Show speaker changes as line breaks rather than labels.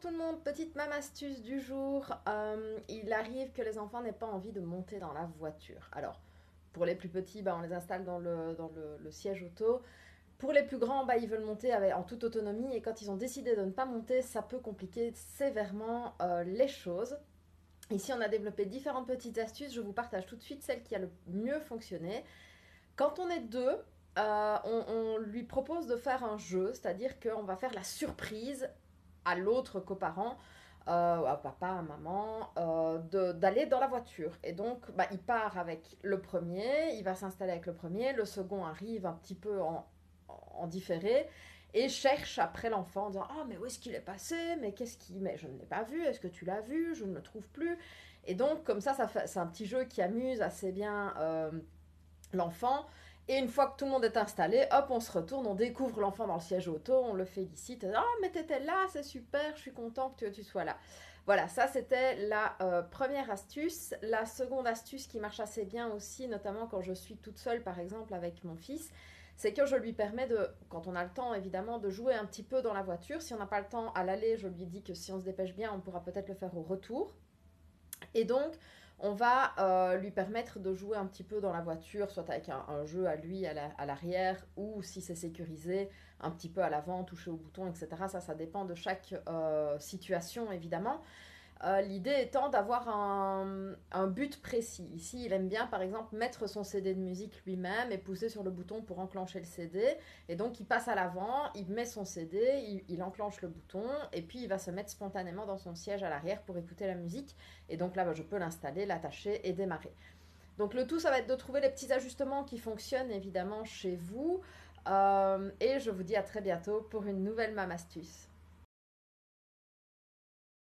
tout le monde, petite même astuce du jour. Il arrive que les enfants n'aient pas envie de monter dans la voiture. Alors, pour les plus petits, on les installe dans le siège auto. Pour les plus grands, ils veulent monter en toute autonomie et quand ils ont décidé de ne pas monter, ça peut compliquer sévèrement les choses. Ici, on a développé différentes petites astuces. Je vous partage tout de suite celle qui a le mieux fonctionné. Quand on est deux, on lui propose de faire un jeu, c'est-à-dire qu'on va faire la surprise à l'autre coparent, à papa, à maman, d'aller dans la voiture. Et donc, il part avec le premier, il va s'installer avec le premier, le second arrive un petit peu en différé et cherche après l'enfant en disant ah mais où est-ce qu'il est passé, mais qu'est-ce qui, mais je ne l'ai pas vu, est-ce que tu l'as vu, je ne le trouve plus. Et donc comme ça c'est un petit jeu qui amuse assez bien l'enfant. Et une fois que tout le monde est installé, hop, on se retourne, on découvre l'enfant dans le siège auto, on le félicite. Ah, mais t'étais là, c'est super, je suis content que tu sois là. Voilà, ça c'était la première astuce. La seconde astuce qui marche assez bien aussi, notamment quand je suis toute seule, par exemple, avec mon fils, c'est que je lui permets de, quand on a le temps évidemment, de jouer un petit peu dans la voiture. Si on n'a pas le temps à l'aller, je lui dis que si on se dépêche bien, on pourra peut-être le faire au retour. Et donc, on va lui permettre de jouer un petit peu dans la voiture, soit avec un jeu à lui à l'arrière, ou si c'est sécurisé, un petit peu à l'avant, toucher au bouton, etc. Ça dépend de chaque situation, évidemment. L'idée étant d'avoir un but précis. Ici, il aime bien, par exemple, mettre son CD de musique lui-même et pousser sur le bouton pour enclencher le CD. Et donc, il passe à l'avant, il met son CD, il enclenche le bouton, et puis il va se mettre spontanément dans son siège à l'arrière pour écouter la musique. Et donc là, je peux l'installer, l'attacher et démarrer. Donc le tout, ça va être de trouver les petits ajustements qui fonctionnent évidemment chez vous. Et je vous dis à très bientôt pour une nouvelle Mam Astuce.